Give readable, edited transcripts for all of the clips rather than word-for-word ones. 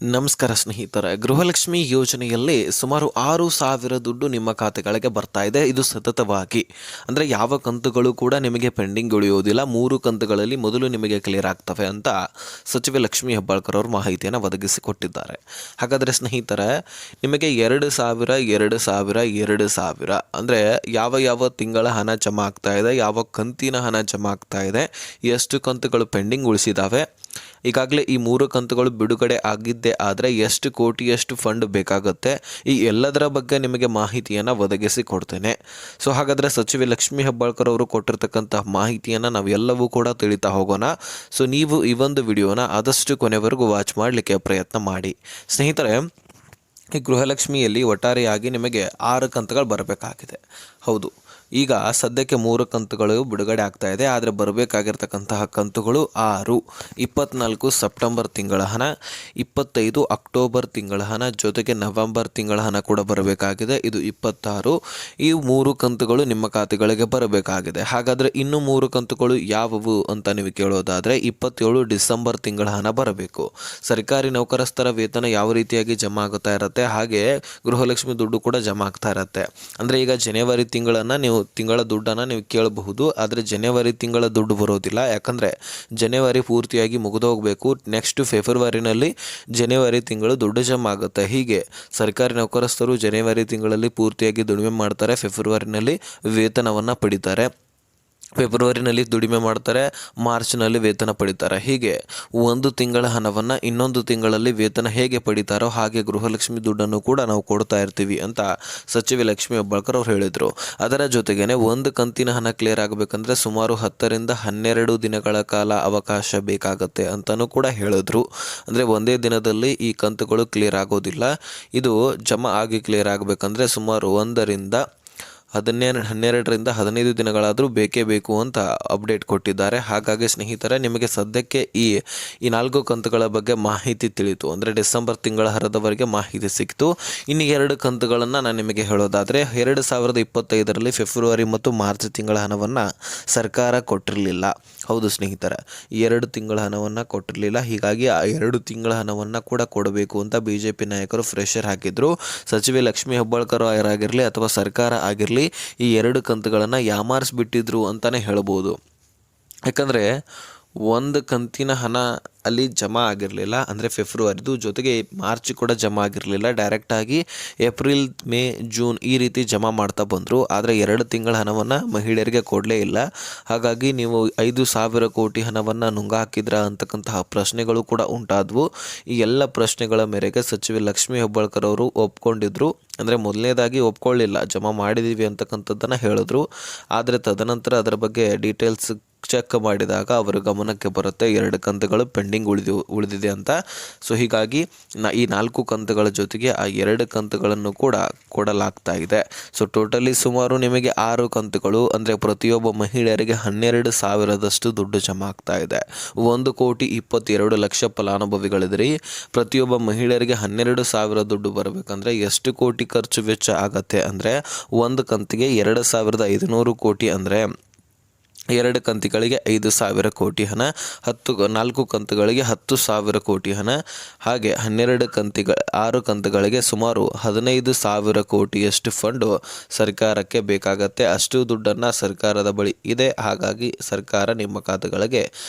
ನಮಸ್ಕಾರ ಸ್ನೇಹಿತರೆ, ಗೃಹಲಕ್ಷ್ಮಿ ಯೋಜನೆಯಲ್ಲಿ ಸುಮಾರು 6,000 ದುಡ್ಡು ನಿಮ್ಮ ಖಾತೆಗಳಿಗೆ ಬರ್ತಾ ಇದೆ. ಇದು ಸತತವಾಗಿ ಅಂದರೆ ಯಾವ ಕಂತುಗಳು ಕೂಡ ನಿಮಗೆ ಪೆಂಡಿಂಗ್ ಉಳಿಯೋದಿಲ್ಲ. 3 ಕಂತುಗಳಲ್ಲಿ ಮೊದಲು ನಿಮಗೆ ಕ್ಲಿಯರ್ ಆಗ್ತವೆ ಅಂತ ಸಚಿವೆ ಲಕ್ಷ್ಮೀ ಹೆಬ್ಬಾಳ್ಕರ್ ಅವರು ಮಾಹಿತಿಯನ್ನು ಒದಗಿಸಿಕೊಟ್ಟಿದ್ದಾರೆ. ಹಾಗಾದರೆ ಸ್ನೇಹಿತರೆ, ನಿಮಗೆ 2,000 ಅಂದರೆ ಯಾವ ತಿಂಗಳ ಹಣ ಜಮಾ ಆಗ್ತಾ ಇದೆ, ಯಾವ ಕಂತಿನ ಹಣ ಜಮಾ ಆಗ್ತಾ ಇದೆ, ಎಷ್ಟು ಕಂತುಗಳು ಪೆಂಡಿಂಗ್ ಉಳಿಸಿದ್ದಾವೆ, ಈಗಾಗಲೇ ಈ 3 ಕಂತುಗಳು ಬಿಡುಗಡೆ ಆಗಿದ್ದೇ ಆದರೆ ಎಷ್ಟು ಕೋಟಿಯಷ್ಟು ಫಂಡ್ ಬೇಕಾಗುತ್ತೆ, ಈ ಎಲ್ಲದರ ಬಗ್ಗೆ ನಿಮಗೆ ಮಾಹಿತಿಯನ್ನು ಒದಗಿಸಿ ಕೊಡ್ತೇನೆ. ಸೊ ಹಾಗಾದರೆ ಸಚಿವೆ ಲಕ್ಷ್ಮೀ ಹೆಬ್ಬಾಳ್ಕರ್ ಅವರು ಕೊಟ್ಟಿರ್ತಕ್ಕಂಥ ಮಾಹಿತಿಯನ್ನು ನಾವೆಲ್ಲವೂ ಕೂಡ ತಿಳಿತಾ ಹೋಗೋಣ. ಸೊ ನೀವು ಈ ಒಂದು ವಿಡಿಯೋನ ಆದಷ್ಟು ಕೊನೆವರೆಗೂ ವಾಚ್ ಮಾಡಲಿಕ್ಕೆ ಪ್ರಯತ್ನ ಮಾಡಿ. ಸ್ನೇಹಿತರೆ, ಈ ಗೃಹಲಕ್ಷ್ಮಿಯಲ್ಲಿ ಒಟ್ಟಾರೆಯಾಗಿ ನಿಮಗೆ 6 ಕಂತುಗಳು ಬರಬೇಕಾಗಿದೆ. ಹೌದು, ಈಗ ಸದ್ಯಕ್ಕೆ 3 ಕಂತುಗಳು ಬಿಡುಗಡೆ ಆಗ್ತಾ ಇದೆ. ಆದರೆ ಬರಬೇಕಾಗಿರ್ತಕ್ಕಂತಹ ಕಂತುಗಳು 6: 24 ಸೆಪ್ಟೆಂಬರ್ ತಿಂಗಳ ಹಣ, 25 ಅಕ್ಟೋಬರ್ ತಿಂಗಳ ಹಣ, ಜೊತೆಗೆ ನವೆಂಬರ್ ತಿಂಗಳ ಹಣ ಕೂಡ ಬರಬೇಕಾಗಿದೆ. ಇದು 26. ಈ 3 ಕಂತುಗಳು ನಿಮ್ಮ ಖಾತೆಗಳಿಗೆ ಬರಬೇಕಾಗಿದೆ. ಹಾಗಾದರೆ ಇನ್ನು 3 ಕಂತುಗಳು ಯಾವುವು ಅಂತ ನೀವು ಕೇಳೋದಾದರೆ, 27 ಡಿಸೆಂಬರ್ ತಿಂಗಳ ಹಣ ಬರಬೇಕು. ಸರ್ಕಾರಿ ನೌಕರಸ್ಥರ ವೇತನ ಯಾವ ರೀತಿಯಾಗಿ ಜಮಾ ಆಗುತ್ತಾ ಇರುತ್ತೆ, ಹಾಗೆ ಗೃಹಲಕ್ಷ್ಮಿ ದುಡ್ಡು ಕೂಡ ಜಮಾ ಆಗ್ತಾ ಇರುತ್ತೆ. ಅಂದರೆ ಈಗ ಜನವರಿ ತಿಂಗಳ ದುಡ್ಡನ್ನು ನೀವು ಕೇಳಬಹುದು, ಆದರೆ ಜನವರಿ ತಿಂಗಳ ದುಡ್ಡು ಬರೋದಿಲ್ಲ. ಯಾಕಂದರೆ ಜನವರಿ ಪೂರ್ತಿಯಾಗಿ ಮುಗಿದೋಗಬೇಕು. ನೆಕ್ಸ್ಟ್ ಫೆಬ್ರವರಿನಲ್ಲಿ ಜನವರಿ ತಿಂಗಳು ದುಡ್ಡು ಜಮಾ ಆಗುತ್ತೆ. ಹೀಗೆ ಸರ್ಕಾರಿ ನೌಕರಸ್ಥರು ಜನವರಿ ತಿಂಗಳಲ್ಲಿ ಪೂರ್ತಿಯಾಗಿ ದುಡಿಮೆ ಮಾಡ್ತಾರೆ, ಫೆಬ್ರವರಿನಲ್ಲಿ ವೇತನವನ್ನು ಪಡಿತಾರೆ, ಫೆಬ್ರವರಿನಲ್ಲಿ ದುಡಿಮೆ ಮಾಡ್ತಾರೆ, ಮಾರ್ಚ್ನಲ್ಲಿ ವೇತನ ಪಡಿತಾರೆ. ಹೀಗೆ ಒಂದು ತಿಂಗಳ ಹಣವನ್ನು ಇನ್ನೊಂದು ತಿಂಗಳಲ್ಲಿ ವೇತನ ಹೇಗೆ ಪಡಿತಾರೋ ಹಾಗೆ ಗೃಹಲಕ್ಷ್ಮಿ ದುಡ್ಡನ್ನು ಕೂಡ ನಾವು ಕೊಡ್ತಾ ಇರ್ತೀವಿ ಅಂತ ಸಚಿವೆ ಲಕ್ಷ್ಮೀ ಹೆಬ್ಬಾಳ್ಕರ್ ಅವರು ಹೇಳಿದರು. ಅದರ ಜೊತೆಗೇ ಒಂದು ಕಂತಿನ ಹಣ ಕ್ಲಿಯರ್ ಆಗಬೇಕಂದ್ರೆ ಸುಮಾರು 10 ರಿಂದ 12 ದಿನಗಳ ಕಾಲ ಅವಕಾಶ ಬೇಕಾಗತ್ತೆ ಅಂತಲೂ ಕೂಡ ಹೇಳಿದ್ರು. ಅಂದರೆ ಒಂದೇ ದಿನದಲ್ಲಿ ಈ ಕಂತುಗಳು ಕ್ಲಿಯರ್ ಆಗೋದಿಲ್ಲ. ಇದು ಜಮಾ ಆಗಿ ಕ್ಲಿಯರ್ ಆಗಬೇಕಂದ್ರೆ ಸುಮಾರು 12 ರಿಂದ 15 ದಿನಗಳಾದರೂ ಬೇಕೇ ಬೇಕು ಅಂತ ಅಪ್ಡೇಟ್ ಕೊಟ್ಟಿದ್ದಾರೆ. ಹಾಗಾಗಿ ಸ್ನೇಹಿತರೆ, ನಿಮಗೆ ಸದ್ಯಕ್ಕೆ ಈ 4 ಕಂತುಗಳ ಬಗ್ಗೆ ಮಾಹಿತಿ ತಿಳಿತು. ಅಂದರೆ ಡಿಸೆಂಬರ್ ತಿಂಗಳ ಹರದವರೆಗೆ ಮಾಹಿತಿ ಸಿಕ್ತು. ಇನ್ನು 2 ಕಂತುಗಳನ್ನು ನಾನು ನಿಮಗೆ ಹೇಳೋದಾದರೆ, 2025ರಲ್ಲಿ ಫೆಬ್ರವರಿ ಮತ್ತು ಮಾರ್ಚ್ ತಿಂಗಳ ಹಣವನ್ನು ಸರ್ಕಾರ ಕೊಟ್ಟಿರಲಿಲ್ಲ. ಹೌದು ಸ್ನೇಹಿತರೆ, 2 ತಿಂಗಳ ಹಣವನ್ನು ಕೊಟ್ಟಿರಲಿಲ್ಲ. ಹೀಗಾಗಿ ಆ 2 ತಿಂಗಳ ಹಣವನ್ನು ಕೂಡ ಕೊಡಬೇಕು ಅಂತ BJP ನಾಯಕರು ಪ್ರೆಷರ್ ಹಾಕಿದ್ರು. ಸಚಿವೆ ಲಕ್ಷ್ಮೀ ಹೆಬ್ಬಾಳ್ಕರ್ ಆಗಿರಲಿ ಅಥವಾ ಸರ್ಕಾರ ಆಗಿರಲಿ, ಈ 2 ಕಂತುಗಳನ್ನು ಯಾಮಾರಿಸ್ಬಿಟ್ಟಿದ್ರು ಅಂತಲೇ ಹೇಳ್ಬೋದು. ಯಾಕಂದರೆ ಒಂದು ಕಂತಿನ ಹಣ ಅಲ್ಲಿ ಜಮಾ ಆಗಿರಲಿಲ್ಲ, ಅಂದರೆ ಫೆಬ್ರವರಿದು, ಜೊತೆಗೆ ಮಾರ್ಚ್ ಕೂಡ ಜಮಾ ಆಗಿರಲಿಲ್ಲ. ಡೈರೆಕ್ಟಾಗಿ ಏಪ್ರಿಲ್, ಮೇ, ಜೂನ್ ಈ ರೀತಿ ಜಮಾ ಮಾಡ್ತಾ ಬಂದರು. ಆದರೆ 2 ತಿಂಗಳ ಹಣವನ್ನು ಮಹಿಳೆಯರಿಗೆ ಕೊಡಲೇ ಇಲ್ಲ. ಹಾಗಾಗಿ ನೀವು 5,000 ಕೋಟಿ ಹಣವನ್ನು ನುಂಗ ಹಾಕಿದ್ರಾ ಅಂತಕ್ಕಂತಹ ಪ್ರಶ್ನೆಗಳು ಕೂಡ ಉಂಟಾದವು. ಈ ಎಲ್ಲ ಪ್ರಶ್ನೆಗಳ ಮೇರೆಗೆ ಸಚಿವೆ ಲಕ್ಷ್ಮೀ ಹೆಬ್ಬಾಳ್ಕರ್ ಅವರು ಒಪ್ಕೊಂಡಿದ್ರು. ಅಂದರೆ ಮೊದಲನೇದಾಗಿ ಒಪ್ಕೊಳ್ಳಿಲ್ಲ, ಜಮಾ ಮಾಡಿದ್ದೀವಿ ಅಂತಕ್ಕಂಥದ್ದನ್ನು ಹೇಳಿದ್ರು. ಆದರೆ ತದನಂತರ ಅದರ ಬಗ್ಗೆ ಡೀಟೇಲ್ಸ್ ಚೆಕ್ ಮಾಡಿದಾಗ ಅವರ ಗಮನಕ್ಕೆ ಬರುತ್ತೆ 2 ಕಂತುಗಳು ಪೆಂಡಿಂಗ್ ಉಳಿದಿದೆ ಅಂತ. ಸೊ ಹೀಗಾಗಿ ಈ 4 ಕಂತುಗಳ ಜೊತೆಗೆ ಆ 2 ಕಂತುಗಳನ್ನು ಕೂಡ ಕೊಡಲಾಗ್ತಾ ಇದೆ. ಸೊ ಟೋಟಲಿ ಸುಮಾರು ನಿಮಗೆ 6 ಕಂತುಗಳು, ಅಂದರೆ ಪ್ರತಿಯೊಬ್ಬ ಮಹಿಳೆಯರಿಗೆ 12,000ದಷ್ಟು ದುಡ್ಡು ಜಮಾ ಆಗ್ತಾ ಇದೆ. 1,22,00,000 ಫಲಾನುಭವಿಗಳಿದ್ರಿ. ಪ್ರತಿಯೊಬ್ಬ ಮಹಿಳೆಯರಿಗೆ 12,000 ದುಡ್ಡು ಬರಬೇಕಂದ್ರೆ ಎಷ್ಟು ಕೋಟಿ ಖರ್ಚು ವೆಚ್ಚ ಆಗತ್ತೆ ಅಂದರೆ, ಒಂದು ಕಂತಿಗೆ 2,500 ಕೋಟಿ, ಅಂದರೆ 2 ಕಂತುಗಳಿಗೆ 5,000 ಕೋಟಿ ಹಣ, 4 ಕಂತುಗಳಿಗೆ 10,000 ಕೋಟಿ ಹಣ, ಹಾಗೆ 6 ಕಂತುಗಳಿಗೆ ಸುಮಾರು 15,000 ಕೋಟಿಯಷ್ಟು ಫಂಡು ಸರ್ಕಾರಕ್ಕೆ ಬೇಕಾಗತ್ತೆ. ಅಷ್ಟು ದುಡ್ಡನ್ನು ಸರ್ಕಾರದ ಬಳಿ ಇದೆ. ಹಾಗಾಗಿ ಸರ್ಕಾರ ನಿಮ್ಮ ಖಾತೆಗಳಿಗೆ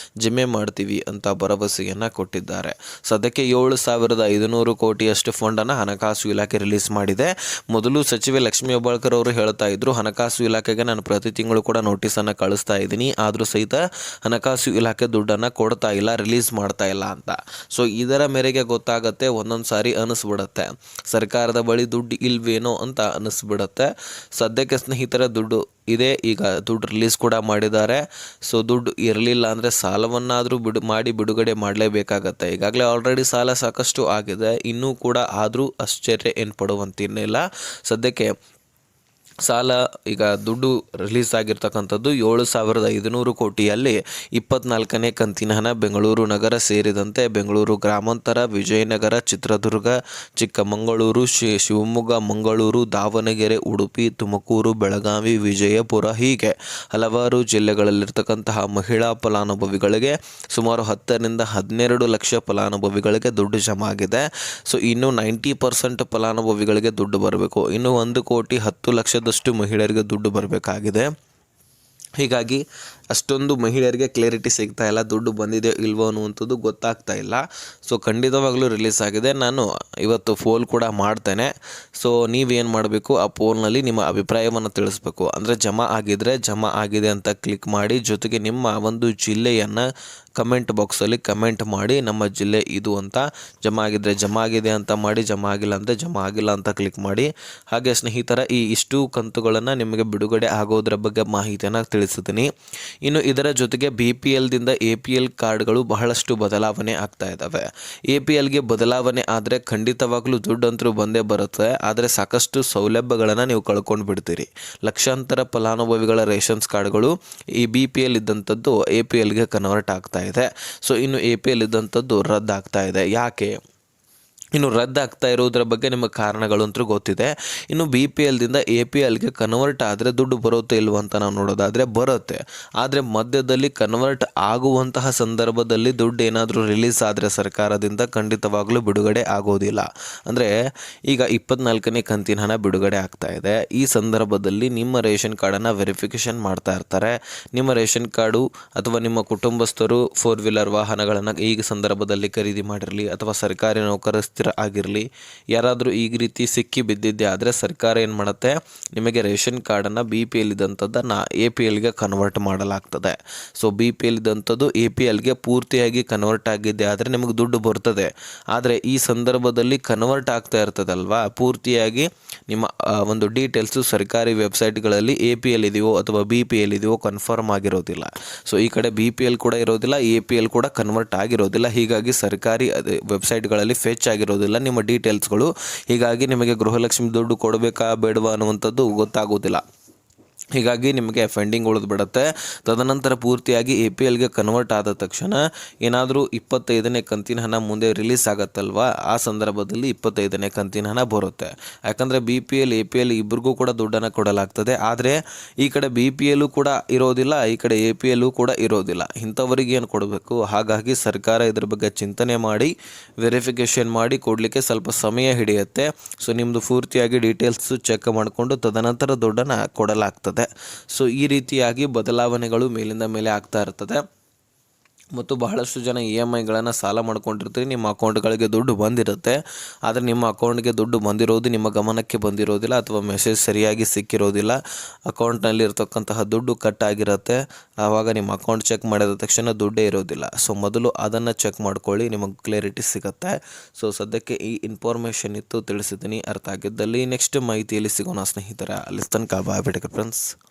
ಜಮೆ ಮಾಡ್ತೀವಿ ಅಂತ ಭರವಸೆಯನ್ನು ಕೊಟ್ಟಿದ್ದಾರೆ. ಸದ್ಯಕ್ಕೆ 7,500 ಕೋಟಿಯಷ್ಟು ಫಂಡನ್ನು ಹಣಕಾಸು ಇಲಾಖೆ ರಿಲೀಸ್ ಮಾಡಿದೆ. ಮೊದಲು ಸಚಿವೆ ಲಕ್ಷ್ಮೀ ಹೆಬ್ಬಾಳ್ಕರ್ ಅವರು ಹೇಳ್ತಾ ಇದ್ರು, ಹಣಕಾಸು ಇಲಾಖೆಗೆ ನಾನು ಪ್ರತಿ ತಿಂಗಳು ಕೂಡ ನೋಟಿಸನ್ನು ಕಳಿಸ್ತಾ ಇದ್ದೀನಿ, ಆದರೂ ಸಹಿತ ಹಣಕಾಸು ಇಲಾಖೆ ದುಡ್ಡನ್ನು ಕೊಡ್ತಾ ಇಲ್ಲ, ರಿಲೀಸ್ ಮಾಡ್ತಾ ಇಲ್ಲ ಅಂತ. ಸೊ ಇದರ ಮೇರೆಗೆ ಗೊತ್ತಾಗತ್ತೆ, ಒಂದೊಂದು ಸಾರಿ ಅನಿಸ್ಬಿಡತ್ತೆ ಸರ್ಕಾರದ ಬಳಿ ದುಡ್ಡು ಇಲ್ವೇನೋ ಅಂತ ಅನಿಸ್ಬಿಡತ್ತೆ. ಸದ್ಯಕ್ಕೆ ಸ್ನೇಹಿತರ ದುಡ್ಡು ಇದೆ, ಈಗ ದುಡ್ಡು ರಿಲೀಸ್ ಕೂಡ ಮಾಡಿದ್ದಾರೆ. ಸೊ ದುಡ್ಡು ಇರಲಿಲ್ಲ ಅಂದರೆ ಸಾಲವನ್ನಾದರೂ ಬಿಡುಗಡೆ ಮಾಡಲೇಬೇಕಾಗತ್ತೆ. ಈಗಾಗಲೇ ಆಲ್ರೆಡಿ ಸಾಲ ಸಾಕಷ್ಟು ಆಗಿದೆ, ಇನ್ನೂ ಕೂಡ ಆದರೂ ಆಶ್ಚರ್ಯ ಏನು ಪಡುವಂತಿರಲಿಲ್ಲ. ಸದ್ಯಕ್ಕೆ ಸಾಲ ಈಗ ದುಡ್ಡು ರಿಲೀಸ್ ಆಗಿರ್ತಕ್ಕಂಥದ್ದು 7,500 ಕೋಟಿಯಲ್ಲಿ 24ನೇ ಕಂತಿನ ಹಣ ಬೆಂಗಳೂರು ನಗರ ಸೇರಿದಂತೆ ಬೆಂಗಳೂರು ಗ್ರಾಮಾಂತರ, ವಿಜಯನಗರ, ಚಿತ್ರದುರ್ಗ, ಚಿಕ್ಕಮಗಳೂರು, ಶಿವಮೊಗ್ಗ, ಮಂಗಳೂರು, ದಾವಣಗೆರೆ, ಉಡುಪಿ, ತುಮಕೂರು, ಬೆಳಗಾವಿ, ವಿಜಯಪುರ ಹೀಗೆ ಹಲವಾರು ಜಿಲ್ಲೆಗಳಲ್ಲಿರ್ತಕ್ಕಂತಹ ಮಹಿಳಾ ಫಲಾನುಭವಿಗಳಿಗೆ ಸುಮಾರು 10ರಿಂದ 12 ಲಕ್ಷ ಫಲಾನುಭವಿಗಳಿಗೆ ದುಡ್ಡು ಜಮಾ ಆಗಿದೆ. ಸೊ ಇನ್ನು 90% ಫಲಾನುಭವಿಗಳಿಗೆ ದುಡ್ಡು ಬರಬೇಕು. ಇನ್ನು 1,10,00,000 ಮಹಿಳೆಯರಿಗೆ ದುಡ್ಡು ಬರಬೇಕಾಗಿದೆ. ಹೀಗಾಗಿ ಅಷ್ಟೊಂದು ಮಹಿಳೆಯರಿಗೆ ಕ್ಲಾರಿಟಿ ಸಿಗ್ತಾ ಇಲ್ಲ, ದುಡ್ಡು ಬಂದಿದೆಯೋ ಇಲ್ವೋ ಅನ್ನುವಂಥದ್ದು ಗೊತ್ತಾಗ್ತಾ ಇಲ್ಲ. ಸೊ ಖಂಡಿತವಾಗ್ಲೂ ರಿಲೀಸ್ ಆಗಿದೆ. ನಾನು ಇವತ್ತು ಪೋಲ್ ಕೂಡ ಮಾಡ್ತೇನೆ. ಸೊ ನೀವೇನು ಮಾಡಬೇಕು, ಆ ಪೋಲ್ನಲ್ಲಿ ನಿಮ್ಮ ಅಭಿಪ್ರಾಯವನ್ನು ತಿಳಿಸ್ಬೇಕು. ಅಂದರೆ ಜಮಾ ಆಗಿದ್ದರೆ ಜಮಾ ಆಗಿದೆ ಅಂತ ಕ್ಲಿಕ್ ಮಾಡಿ, ಜೊತೆಗೆ ನಿಮ್ಮ ಒಂದು ಜಿಲ್ಲೆಯನ್ನು ಕಮೆಂಟ್ ಬಾಕ್ಸಲ್ಲಿ ಕಮೆಂಟ್ ಮಾಡಿ, ನಮ್ಮ ಜಿಲ್ಲೆ ಇದು ಅಂತ. ಜಮಾ ಆಗಿದ್ದರೆ ಜಮಾ ಆಗಿದೆ ಅಂತ ಮಾಡಿ, ಜಮಾ ಆಗಿಲ್ಲ ಅಂದರೆ ಜಮಾ ಆಗಿಲ್ಲ ಅಂತ ಕ್ಲಿಕ್ ಮಾಡಿ. ಹಾಗೆ ಸ್ನೇಹಿತರ, ಈ ಇಷ್ಟು ಕಂತುಗಳನ್ನು ನಿಮಗೆ ಬಿಡುಗಡೆ ಆಗೋದ್ರ ಬಗ್ಗೆ ಮಾಹಿತಿಯನ್ನು ತಿಳಿಸಿದ್ದೀನಿ. ಇನ್ನು ಇದರ ಜೊತೆಗೆ BPL ದಿಂದ APL ಕಾರ್ಡ್ಗಳು ಬಹಳಷ್ಟು ಬದಲಾವಣೆ ಆಗ್ತಾ ಇದ್ದಾವೆ. APLಗೆ ಬದಲಾವಣೆ ಆದರೆ ಖಂಡಿತವಾಗ್ಲೂ ದುಡ್ಡಂತರೂ ಬಂದೇ ಬರುತ್ತೆ, ಆದರೆ ಸಾಕಷ್ಟು ಸೌಲಭ್ಯಗಳನ್ನು ನೀವು ಕಳ್ಕೊಂಡು ಬಿಡ್ತೀರಿ. ಲಕ್ಷಾಂತರ ಫಲಾನುಭವಿಗಳ ರೇಷನ್ಸ್ ಕಾರ್ಡ್ಗಳು ಈ BPL ಇದ್ದಂಥದ್ದು APLಗೆ ಕನ್ವರ್ಟ್ ಆಗ್ತಾ ಇದೆ. ಸೊ ಇನ್ನು APL ಇದ್ದಂಥದ್ದು ರದ್ದಾಗ್ತಾ ಇದೆ. ಯಾಕೆ? ಇನ್ನು ರದ್ದಾಗ್ತಾ ಇರೋದ್ರ ಬಗ್ಗೆ ನಿಮಗೆ ಕಾರಣಗಳು ಅಂತೂ ಗೊತ್ತಿದೆ. ಇನ್ನು BPL ದಿಂದ APLಗೆ ಕನ್ವರ್ಟ್ ಆದರೆ ದುಡ್ಡು ಬರುತ್ತೆ ಇಲ್ವ ಅಂತ ನಾವು ನೋಡೋದಾದರೆ ಬರುತ್ತೆ. ಆದರೆ ಮಧ್ಯದಲ್ಲಿ ಕನ್ವರ್ಟ್ ಆಗುವಂತಹ ಸಂದರ್ಭದಲ್ಲಿ ದುಡ್ಡು ಏನಾದರೂ ರಿಲೀಸ್ ಆದರೆ ಸರ್ಕಾರದಿಂದ ಖಂಡಿತವಾಗ್ಲೂ ಬಿಡುಗಡೆ ಆಗೋದಿಲ್ಲ. ಅಂದರೆ ಈಗ 24ನೇ ಕಂತಿನ ಹಣ ಬಿಡುಗಡೆ ಆಗ್ತಾ ಇದೆ. ಈ ಸಂದರ್ಭದಲ್ಲಿ ನಿಮ್ಮ ರೇಷನ್ ಕಾರ್ಡನ್ನು ವೆರಿಫಿಕೇಷನ್ ಮಾಡ್ತಾ ಇರ್ತಾರೆ. ನಿಮ್ಮ ರೇಷನ್ ಕಾರ್ಡು ಅಥವಾ ನಿಮ್ಮ ಕುಟುಂಬಸ್ಥರು 4 ವೀಲರ್ ವಾಹನಗಳನ್ನು ಈ ಸಂದರ್ಭದಲ್ಲಿ ಖರೀದಿ ಮಾಡಿರಲಿ, ಅಥವಾ ಸರ್ಕಾರಿ ನೌಕರಸ್ಥರು ಆಗಿರಲಿ, ಯಾರಾದರೂ ಈ ರೀತಿ ಸಿಕ್ಕಿ ಬಿದ್ದಿದ್ದೆ ಆದರೆ ಸರ್ಕಾರ ಏನು ಮಾಡುತ್ತೆ, ನಿಮಗೆ ರೇಷನ್ ಕಾರ್ಡನ್ನು BPL ಇದ್ದಂಥದ್ದನ್ನು APLಗೆ ಕನ್ವರ್ಟ್ ಮಾಡಲಾಗ್ತದೆ. ಸೊ BPL ಇದ್ದಂಥದ್ದು APLಗೆ ಪೂರ್ತಿಯಾಗಿ ಕನ್ವರ್ಟ್ ಆಗಿದ್ದೆ ಆದರೆ ನಿಮಗೆ ದುಡ್ಡು ಬರ್ತದೆ. ಆದರೆ ಈ ಸಂದರ್ಭದಲ್ಲಿ ಕನ್ವರ್ಟ್ ಆಗ್ತಾ ಇರ್ತದಲ್ವಾ, ಪೂರ್ತಿಯಾಗಿ ನಿಮ್ಮ ಒಂದು ಡೀಟೇಲ್ಸು ಸರ್ಕಾರಿ ವೆಬ್ಸೈಟ್ಗಳಲ್ಲಿ APL ಇದೆಯೋ ಅಥವಾ BPL ಇದೆಯೋ ಕನ್ಫರ್ಮ್ ಆಗಿರೋದಿಲ್ಲ. ಸೊ ಈ ಕಡೆ BPL ಕೂಡ ಇರೋದಿಲ್ಲ, APL ಕೂಡ ಕನ್ವರ್ಟ್ ಆಗಿರೋದಿಲ್ಲ. ಹೀಗಾಗಿ ಸರ್ಕಾರಿ ವೆಬ್ಸೈಟ್ಗಳಲ್ಲಿ ಫೆಚ್ ಆಗಿರೋದಿಲ್ಲ ನಿಮ್ಮ ಡೀಟೇಲ್ಸ್ಗಳು. ಹೀಗಾಗಿ ನಿಮಗೆ ಗೃಹಲಕ್ಷ್ಮಿ ದುಡ್ಡು ಕೊಡಬೇಕಾ ಬೇಡವಾ ಅನ್ನುವಂಥದ್ದು ಗೊತ್ತಾಗೋದಿಲ್ಲ. ಹೀಗಾಗಿ ನಿಮಗೆ ಪೆಂಡಿಂಗ್ ಉಳಿದು ಬಿಡುತ್ತೆ. ತದನಂತರ ಪೂರ್ತಿಯಾಗಿ APLಗೆ ಕನ್ವರ್ಟ್ ಆದ ತಕ್ಷಣ ಏನಾದರೂ 25ನೇ ಕಂತಿನ ಹಣ ಮುಂದೆ ರಿಲೀಸ್ ಆಗುತ್ತಲ್ವ, ಆ ಸಂದರ್ಭದಲ್ಲಿ 25ನೇ ಕಂತಿನ ಹಣ ಬರುತ್ತೆ. ಯಾಕಂದರೆ BPL APL ಇಬ್ಬರಿಗೂ ಕೂಡ ದುಡ್ಡನ್ನು ಕೊಡಲಾಗ್ತದೆ. ಆದರೆ ಈ ಕಡೆ BPL ಕೂಡ ಇರೋದಿಲ್ಲ, ಈ ಕಡೆ APL ಕೂಡ ಇರೋದಿಲ್ಲ. ಇಂಥವರಿಗೆ ಏನು ಕೊಡಬೇಕು? ಹಾಗಾಗಿ ಸರ್ಕಾರ ಇದ್ರ ಬಗ್ಗೆ ಚಿಂತನೆ ಮಾಡಿ ವೆರಿಫಿಕೇಷನ್ ಮಾಡಿ ಕೊಡಲಿಕ್ಕೆ ಸ್ವಲ್ಪ ಸಮಯ ಹಿಡಿಯುತ್ತೆ. ಸೊ ನಿಮ್ಮದು ಪೂರ್ತಿಯಾಗಿ ಡೀಟೇಲ್ಸು ಚೆಕ್ ಮಾಡಿಕೊಂಡು ತದನಂತರ ದುಡ್ಡನ್ನು ಕೊಡಲಾಗ್ತದೆ. ಸೊ ಈ ರೀತಿಯಾಗಿ ಬದಲಾವಣೆಗಳು ಮೇಲಿಂದ ಮೇಲೆ ಆಗ್ತಾ ಇರ್ತದೆ. ಮತ್ತು ಬಹಳಷ್ಟು ಜನ EMIಗಳನ್ನು ಸಾಲ ಮಾಡ್ಕೊಂಡಿರ್ತೀರಿ, ನಿಮ್ಮ ಅಕೌಂಟ್ಗಳಿಗೆ ದುಡ್ಡು ಬಂದಿರುತ್ತೆ. ಆದರೆ ನಿಮ್ಮ ಅಕೌಂಟ್ಗೆ ದುಡ್ಡು ಬಂದಿರೋದು ನಿಮ್ಮ ಗಮನಕ್ಕೆ ಬಂದಿರೋದಿಲ್ಲ, ಅಥವಾ ಮೆಸೇಜ್ ಸರಿಯಾಗಿ ಸಿಕ್ಕಿರೋದಿಲ್ಲ. ಅಕೌಂಟ್ನಲ್ಲಿ ಇರ್ತಕ್ಕಂತಹ ದುಡ್ಡು ಕಟ್ ಆಗಿರುತ್ತೆ. ಆವಾಗ ನಿಮ್ಮ ಅಕೌಂಟ್ ಚೆಕ್ ಮಾಡಿದ ತಕ್ಷಣ ದುಡ್ಡೇ ಇರೋದಿಲ್ಲ. ಸೊ ಮೊದಲು ಅದನ್ನು ಚೆಕ್ ಮಾಡ್ಕೊಳ್ಳಿ, ನಿಮಗೆ ಕ್ಲಾರಿಟಿ ಸಿಗುತ್ತೆ. ಸೊ ಸದ್ಯಕ್ಕೆ ಈ ಇನ್ಫಾರ್ಮೇಷನ್ ಇತ್ತು, ತಿಳಿಸಿದ್ದೀನಿ. ಅರ್ಥ ಆಗಿದ್ದಲ್ಲಿ ನೆಕ್ಸ್ಟ್ ಮಾಹಿತಿಯಲ್ಲಿ ಸಿಗೋಣ ಸ್ನೇಹಿತರೆ. ಅಲ್ಲಿ ತನಕ ಬಾಯ್, ಫ್ರೆಂಡ್ಸ್.